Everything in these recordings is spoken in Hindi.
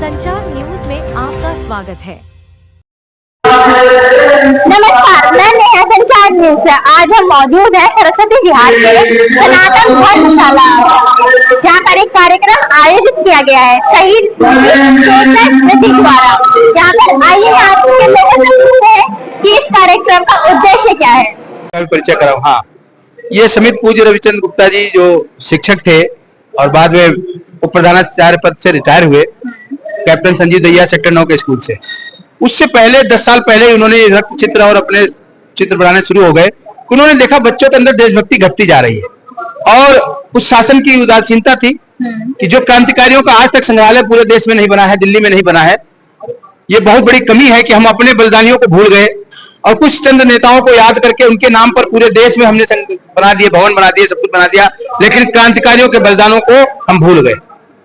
संचार न्यूज में आपका स्वागत है। नमस्कार, मैं नेहा संचार न्यूज से। आज हम मौजूद हैं सरस्वती विहार के सनातन धर्मशाला, जहाँ पर एक कार्यक्रम आयोजित किया गया है शहीद स्मृति द्वारा। यहाँ पर आइए आपके लोगों से पूछते हैं कि इस कार्यक्रम का उद्देश्य क्या है। परिचय कराऊं। हाँ, ये समित पूज्य रविचंद्र गुप्ता जी जो शिक्षक थे और बाद में उप प्रधानाचार्य पद से रिटायर हुए, कैप्टन संजीव दहिया सेक्टर 9 के स्कूल से। उससे पहले 10 साल पहले उन्होंने रक्त चित्र और अपने चित्र बनाने शुरू हो गए। उन्होंने देखा बच्चों के अंदर देशभक्ति घटती जा रही है और कुछ शासन की उदासीनता थी कि जो क्रांतिकारियों का आज तक संग्रहालय पूरे देश में नहीं बना है, दिल्ली में नहीं बना है। ये बहुत बड़ी कमी है कि हम अपने बलिदानियों को भूल गए और कुछ चंद नेताओं को याद करके उनके नाम पर पूरे देश में हमने बना दिए, भवन बना दिए, सब कुछ बना दिया, लेकिन क्रांतिकारियों के बलिदानों को हम भूल गए।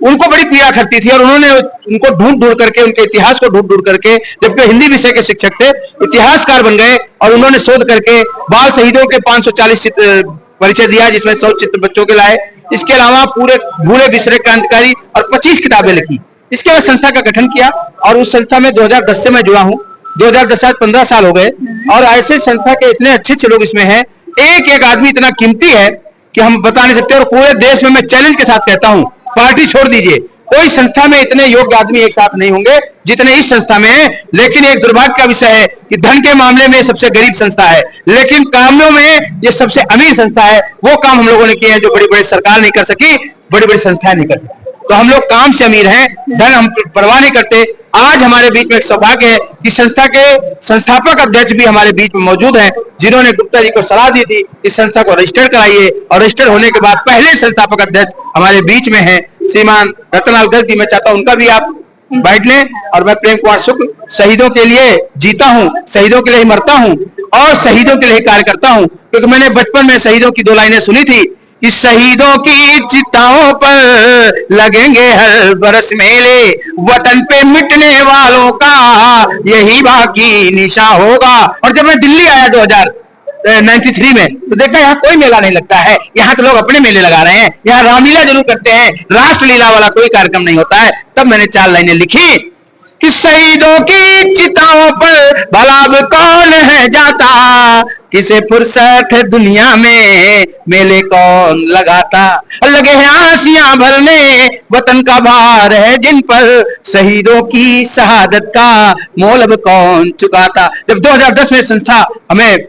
उनको बड़ी पीड़ा करती थी और उन्होंने उनको ढूंढ करके, उनके इतिहास को ढूंढ करके, जबकि हिंदी विषय के शिक्षक थे, इतिहासकार बन गए और उन्होंने शोध करके बाल शहीदों के 540 चित्र परिचय दिया, जिसमें 100 चित्र बच्चों के लाए। इसके अलावा पूरे भूले बिसरे क्रांतिकारी और 25 किताबें लिखी। इसके बाद संस्था का गठन किया और उस संस्था में 2010 से मैं जुड़ा हूँ। 2010 आज 15 साल हो गए और ऐसे संस्था के इतने अच्छे लोग इसमें हैं। एक एक आदमी इतना कीमती है कि हम बता नहीं सकते। और पूरे देश में मैं चैलेंज के साथ कहता हूँ, पार्टी छोड़ दीजिए, कोई संस्था में इतने योग्य आदमी एक साथ नहीं होंगे जितने इस संस्था में हैं। लेकिन एक दुर्भाग्य का विषय है कि धन के मामले में सबसे गरीब संस्था है, लेकिन कामों में ये सबसे अमीर संस्था है। वो काम हम लोगों ने किए हैं जो बड़ी बड़ी सरकार नहीं कर सकी, बड़ी बड़ी संस्थाएं नहीं कर सकी। तो हम लोग काम से अमीर हैं, धन हम परवाह नहीं करते। आज हमारे बीच में एक सौभाग्य है कि संस्था के संस्थापक अध्यक्ष भी हमारे बीच में मौजूद हैं, जिन्होंने गुप्ता जी को सलाह दी थी इस संस्था को रजिस्टर कराइए। और रजिस्टर होने के बाद पहले संस्थापक अध्यक्ष हमारे बीच में हैं श्रीमान रतनलाल गर्ग जी। मैं चाहता हूं उनका भी आप बैठ लें। और मैं प्रेम कुमार शुक्ल, शहीदों के लिए जीता हूं, शहीदों के लिए ही मरता हूं और शहीदों के लिए कार्य करता हूं। क्योंकि मैंने बचपन में शहीदों की 2 लाइनें सुनी थी, इस शहीदों की चिताओं पर लगेंगे हर बरस मेले, वतन पे मिटने वालों का यही बाकी निशा होगा। और जब मैं दिल्ली आया 1993 में, तो देखा यहाँ कोई मेला नहीं लगता है। यहाँ तो लोग अपने मेले लगा रहे हैं, यहाँ रामलीला जरूर करते हैं, राष्ट्रलीला वाला कोई कार्यक्रम नहीं होता है। तब मैंने 4 लाइनें लिखी कि शहीदों की चिताओं पर भला अब कौन है जाता, किसे फुर्सत है दुनिया में मेले कौन लगाता, लगे हैं आसियां भरने वतन का भार है जिन पर, शहीदों की शहादत का मोल अब कौन चुकाता। जब 2010 में संस्था हमें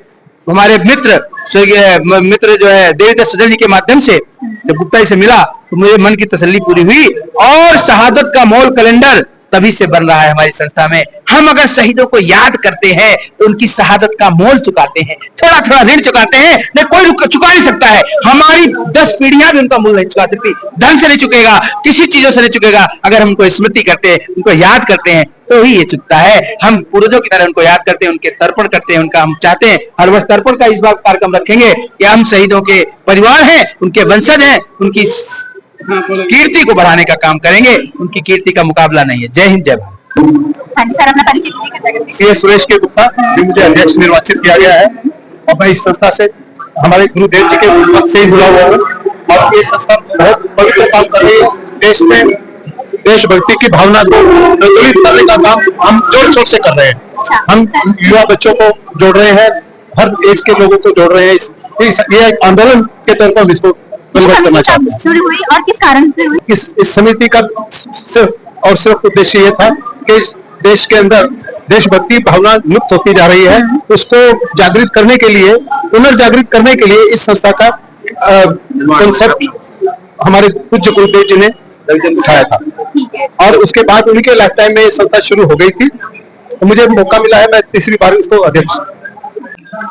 हमारे मित्र जो है देवीदास सजल जी के माध्यम से जब गुप्ता जी से मिला, तो मुझे मन की तसल्ली पूरी हुई। और शहादत का मोल कैलेंडर तभी से बन रहा है हमारी संस्था में। हम अगर शहीदों को याद करते हैं तो उनकी शहादत का मोल चुकाते हैं, थोड़ा थोड़ा ऋण चुकाते हैं। नहीं, कोई चुका नहीं सकता है। हमारी 10 पीढ़ियां भी उनका मूल नहीं चुका सकती। धन से नहीं चुकेगा, किसी चीजों से नहीं चुकेगा। अगर हम उनको स्मृति करते हैं, उनको याद करते हैं, तो ही ये चुकता है। हम पूर्वजों की तरह उनको याद करते हैं, उनके तर्पण करते हैं। उनका हम चाहते हैं हर वर्ष तर्पण का इस बार कार्यक्रम रखेंगे कि हम शहीदों के परिवार हैं, उनके वंशज हैं, उनकी कीर्ति को बढ़ाने का काम करेंगे। उनकी कीर्ति का मुकाबला नहीं है। जय हिंद, जय भारत। हाँ जी सर, अपना परिचय सी एस सुरेश के गुप्ता, मुझे अध्यक्ष निर्वाचित किया गया है और मैं इस संस्था से हमारे गुरुदेव जी के पद से ही जुड़ा हुआ हूँ। और ये संस्था बहुत पवित्र काम कर रही है। देश में देशभक्ति की भावना को प्रज्वलित करने का काम हम जोर शोर से कर रहे हैं। हम युवा बच्चों को जोड़ रहे हैं, हर एज के लोगों को जोड़ रहे हैं। ये आंदोलन के तौर पर इसको करना चाहते हैं। शुरू हुई और किस कारण से हुई? इस समिति का सिर्फ उद्देश्य ये था कि देश के अंदर देशभक्ति भावना लुप्त होती जा रही है, उसको जागृत करने के लिए, पुनर्जागृत करने के लिए इस संस्था का कांसेप्ट हमारे पूज्य गुरुदेव जी ने दिखाया था। और उसके बाद उनके लाइफ टाइम में ये संस्था शुरू हो गई थी। तो मुझे मौका मिला है, मैं तीसरी बार इसको अध्यक्ष।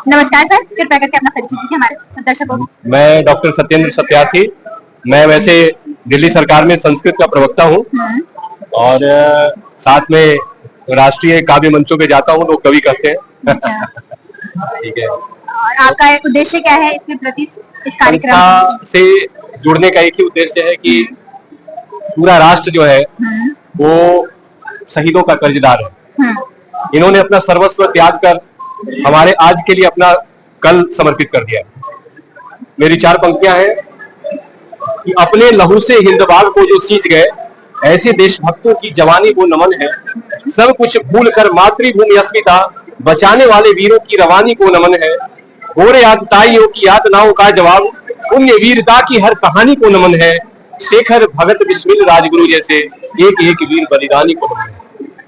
नमस्कार सर, कृपया करके अपना परिचय दीजिए हमारे दर्शकों को। मैं डॉक्टर सत्येंद्र सत्यार्थी। मैं वैसे दिल्ली सरकार में संस्कृत का प्रवक्ता हूँ और साथ में राष्ट्रीय काव्य मंचों पे जाता हूँ, लोग कवि कहते हैं। ठीक है। और आपका एक उद्देश्य क्या है इसके प्रति, इस कार्यक्रम से जुड़ने का? एक ही उद्देश्य है कि पूरा राष्ट्र जो है वो शहीदों का कर्जदार है। इन्होंने अपना सर्वस्व त्याग कर हमारे आज के लिए अपना कल समर्पित कर दिया। मेरी 4 पंक्तियां हैं कि अपने लहू से हिंदबाग को जो सींच गए, ऐसे देशभक्तों की जवानी को नमन है। सब कुछ भूल कर मातृभूमि अस्मिता बचाने वाले वीरों की रवानी को नमन है। गोरे आतताइयों की यातनाओं का जवाब, पुण्य वीरता की हर कहानी को नमन है। शेखर भगत बिस्मिल राजगुरु जैसे एक एक वीर बलिदानी को नमन है।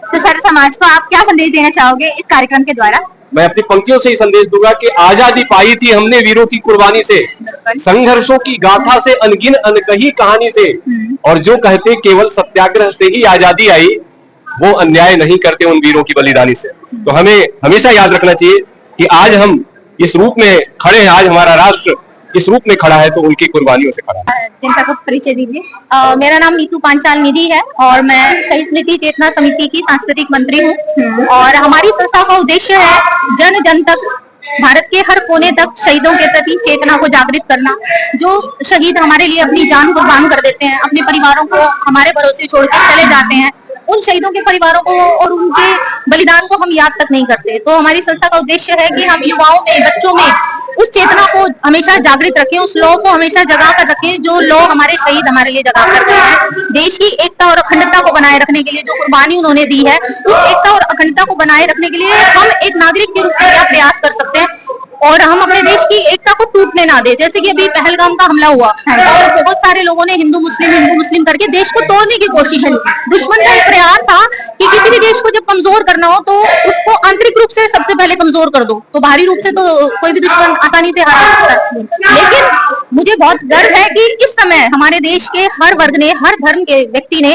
तो सर, समाज को आप क्या संदेश देना चाहोगे इस कार्यक्रम के द्वारा? मैं अपनी पंक्तियों से ही संदेश दूंगा कि आजादी पाई थी हमने वीरों की कुर्बानी से, संघर्षों की गाथा से, अनगिन अनकही कहानी से। और जो कहते केवल सत्याग्रह से ही आजादी आई, वो अन्याय नहीं करते उन वीरों की बलिदानी से। तो हमें हमेशा याद रखना चाहिए कि आज हम इस रूप में खड़े हैं, आज हमारा राष्ट्र इस रूप में खड़ा है तो उनकी कुर्बानियों से खड़ा है। जिनका को परिचय दीजिए। मेरा नाम नीतू पांचाल निधि है और मैं शहीद स्मृति चेतना समिति की सांस्कृतिक मंत्री हूँ। और हमारी संस्था का उद्देश्य है जन जन तक, भारत के हर कोने तक शहीदों के प्रति चेतना को जागृत करना। जो शहीद हमारे लिए अपनी जान कुर्बान कर देते हैं, अपने परिवारों को हमारे भरोसे छोड़ के चले जाते हैं, उन शहीदों के परिवारों को और उनके बलिदान को हम याद तक नहीं करते। तो हमारी संस्था का उद्देश्य है कि हम युवाओं में, बच्चों में उस चेतना को हमेशा जागृत रखें, उस लौ को हमेशा जगा कर रखें जो लौ हमारे शहीद हमारे लिए जगा कर गए हैं। देश की एकता और अखंडता को बनाए रखने के लिए जो कुर्बानी उन्होंने दी है, उस एकता और अखंडता को बनाए रखने के लिए हम एक नागरिक के रूप में क्या प्रयास कर सकते हैं और हम अपने देश की एकता को टूटने ना दे। जैसे कि अभी पहलगाम का हमला हुआ और बहुत सारे लोगों ने हिंदू मुस्लिम करके देश को तोड़ने की कोशिश की। दुश्मन का एक प्रयास था कि किसी भी देश को जब कमजोर करना हो तो उसको आंतरिक रूप से सबसे पहले कमजोर कर दो, तो बाहरी रूप से तो कोई भी दुश्मन आसानी से हरा सकता है। लेकिन मुझे बहुत गर्व है कि इस समय हमारे देश के हर वर्ग ने, हर धर्म के व्यक्ति ने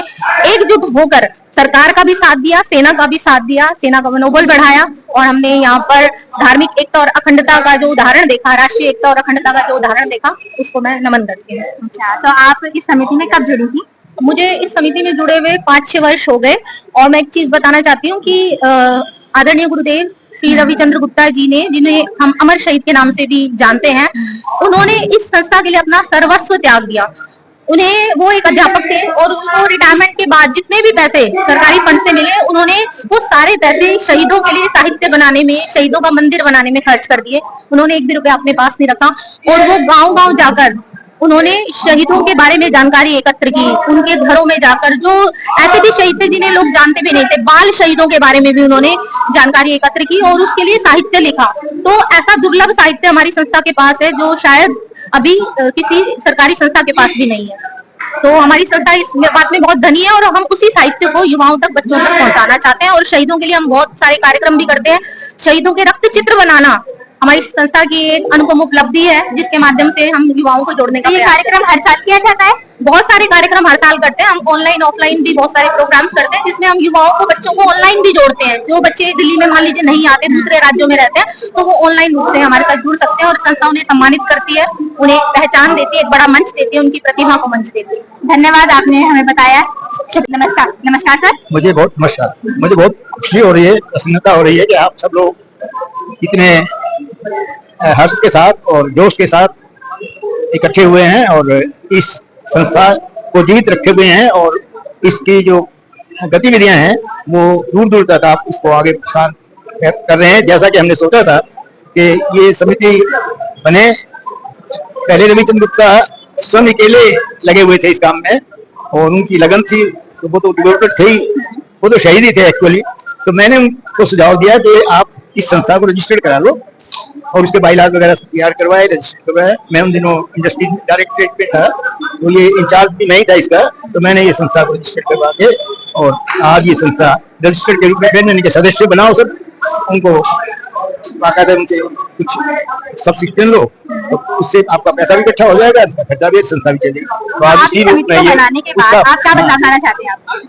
एकजुट होकर सरकार का भी साथ दिया, सेना का भी साथ दिया, सेना का मनोबल बढ़ाया और हमने यहाँ पर धार्मिक एकता और अखंडता का जो उदाहरण देखा, राष्ट्रीय एकता और अखंडता का जो उदाहरण देखा, उसको मैं नमन करती हूँ। अच्छा, तो आप इस समिति में कब जुड़ी थी? मुझे इस समिति में जुड़े हुए 5-6 वर्ष हो गए। और मैं एक चीज बताना चाहती हूँ कि आदरणीय गुरुदेव श्री रविचंद्र गुप्ता जी ने, जिन्हें हम अमर शहीद के नाम से भी जानते हैं, उन्होंने इस संस्था के लिए अपना सर्वस्व त्याग दिया। उन्हें, वो एक अध्यापक थे और उनको रिटायरमेंट के बाद जितने भी पैसे सरकारी फंड से मिले, उन्होंने वो सारे पैसे शहीदों के लिए साहित्य बनाने में, शहीदों का मंदिर बनाने में खर्च कर दिए। उन्होंने एक भी रुपया अपने पास नहीं रखा और वो गांव-गांव जाकर उन्होंने शहीदों के बारे में जानकारी एकत्र की। उनके घरों में जाकर, जो ऐसे भी शहीद थे जिन्हें लोग जानते भी नहीं थे, बाल शहीदों के बारे में भी उन्होंने जानकारी एकत्र की और उसके लिए साहित्य लिखा। तो ऐसा दुर्लभ साहित्य हमारी संस्था के पास है जो शायद अभी किसी सरकारी संस्था के पास भी नहीं है। तो हमारी संस्था इस बात में बहुत धनी है और हम उसी साहित्य को युवाओं तक, बच्चों तक पहुंचाना चाहते हैं। और शहीदों के लिए हम बहुत सारे कार्यक्रम भी करते हैं। शहीदों के रक्त चित्र बनाना हमारी संस्था की एक अनुपम उपलब्धि है, जिसके माध्यम से हम युवाओं को जोड़ने का कार्यक्रम हर साल किया जाता है। बहुत सारे कार्यक्रम हर साल करते हैं हम, ऑनलाइन ऑफलाइन भी बहुत सारे प्रोग्राम्स करते हैं, जिसमें हम युवाओं को, बच्चों को ऑनलाइन भी जोड़ते हैं। जो बच्चे दिल्ली में मान लीजिए नहीं आते, दूसरे राज्यों में रहते हैं, तो वो ऑनलाइन रूप से हमारे साथ जुड़ सकते हैं और संस्था उन्हें सम्मानित करती है, उन्हें पहचान देती है, एक बड़ा मंच देती है, उनकी प्रतिभा को मंच देती है। धन्यवाद, आपने हमें बताया। नमस्कार। नमस्कार सर। मुझे बहुत खुशी हो रही है, प्रसन्नता हो रही है कि आप सब लोग इतने हर्ष के साथ और जोश के साथ इकट्ठे हुए हैं और इस संस्था को जीवित रखे हुए हैं और इसकी जो गतिविधियां हैं वो दूर दूर तक आप इसको आगे प्रसार कर रहे हैं। जैसा कि हमने सोचा था कि ये समिति बने, पहले रविचंद्र गुप्ता स्वयं अकेले लगे हुए थे इस काम में और उनकी लगन थी, तो वो तो डिवोटेड थे ही, वो तो शहीद ही थे एक्चुअली। तो मैंने उनको सुझाव दिया कि आप इस संस्था को रजिस्टर्ड करा लो और उसके बाइलाज वगैरह तैयार करवाए, रजिस्टर करवाए। मैं उन दिनों इंडस्ट्रीज डायरेक्टरेट पे था, तो ये इंचार्ज भी नहीं था इसका, तो मैंने ये संस्था को रजिस्टर करवा के और आज ये संस्था रजिस्टर्ड के रूप में फिर इनके सदस्य बनाओ, सब उनको बाकायदा उनसे कुछ सब्सिक्रिप्शन लो, तो उससे आपका पैसा भी इकट्ठा हो जाएगा, खर्चा भी, संस्था भी चलेगी। तो आज इसी रूप में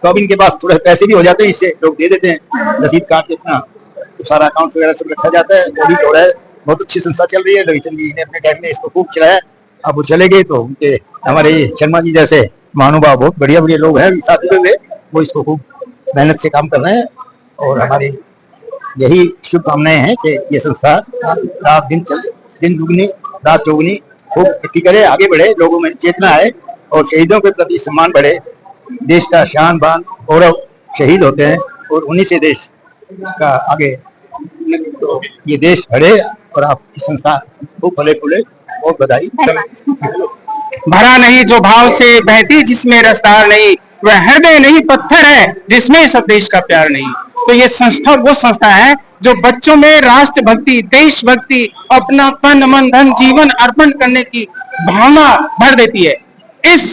तो अब इनके पास थोड़े पैसे भी हो जाते हैं, इससे लोग दे देते हैं, रसीद काट के इतना, तो सारा अकाउंट वगैरह सब रखा जाता है। ऑडिट हो रहा है, बहुत अच्छी संस्था चल रही है। रविचंद्र जी ने अपने टाइम में इसको खूब चलाया, अब वो चले गए तो उनके हमारे शर्मा जी जैसे महानुभाव बहुत बढ़िया बढ़िया लोग हैं साथ में, वो इसको खूब मेहनत से काम कर रहे हैं और हमारी यही शुभकामनाएं हैं कि ये संस्था रात दिन चले, दिन दुगनी रात चौगुनी खूब तरक्की करे, आगे बढ़े, लोगों में चेतना आए और शहीदों के प्रति सम्मान बढ़े। देश का शान बान गौरव शहीद होते हैं और उन्हीं से देश का आगे, तो ये देश बढ़े और आप इस संस्था को फले फूले। बहुत बधाई। भरा नहीं जो भाव से, बहती जिसमें रफ्तार नहीं, वह हृदय नहीं पत्थर है जिसमें सब देश का प्यार नहीं। तो ये संस्था वो संस्था है जो बच्चों में राष्ट्रभक्ति, देशभक्ति, अपना तन मन धन जीवन अर्पण करने की भावना भर देती है। इस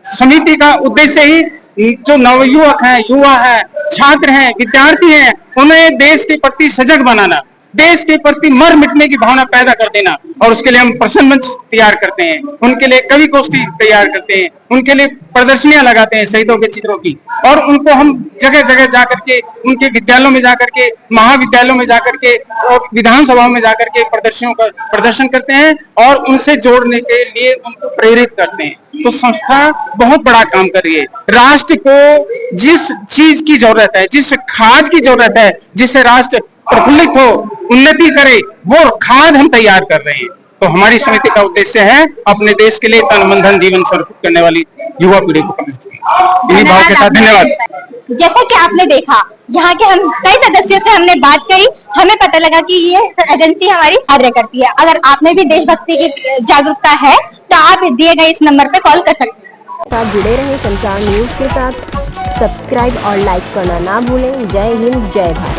समिति का उद्देश्य ही जो नवयुवक हैं, युवा हैं, छात्र हैं, विद्यार्थी हैं, उन्हें देश के प्रति सजग बनाना, देश के प्रति मर मिटने की भावना पैदा कर देना। और उसके लिए हम प्रश्न मंच तैयार करते हैं, उनके लिए कवि गोष्ठी तैयार करते हैं, उनके लिए प्रदर्शनियां लगाते हैं शहीदों के चित्रों की, और उनको हम जगह जगह जाकर के, उनके विद्यालयों में जाकर के, महाविद्यालयों में जाकर के और विधानसभाओं में जाकर के प्रदर्शनियों का प्रदर्शन करते हैं और उनसे जोड़ने के लिए उनको प्रेरित करते हैं। तो संस्था बहुत बड़ा काम कर रही है। राष्ट्र को जिस चीज की जरूरत है, जिस खाद की जरूरत है, जिससे राष्ट्र प्रफुल्लित हो, उन्नति करे, वो खाद हम तैयार कर रहे हैं। तो हमारी समिति का उद्देश्य है अपने देश के लिए तन मन धन जीवन समर्पित करने वाली युवा पीढ़ी को इन्हीं भाव के साथ धन्यवाद। जैसा कि आपने देखा, यहाँ के हम कई सदस्यों से हमने बात करी, हमें पता लगा कि ये एजेंसी हमारी कार्य करती है। अगर आप में भी देशभक्ति की जागरूकता है तो आप दिए गए इस नंबर पे कॉल कर सकते हैं। साथ जुड़े रहे संचार न्यूज के साथ। सब्सक्राइब और लाइक करना ना भूलें। जय हिंद, जय भारत।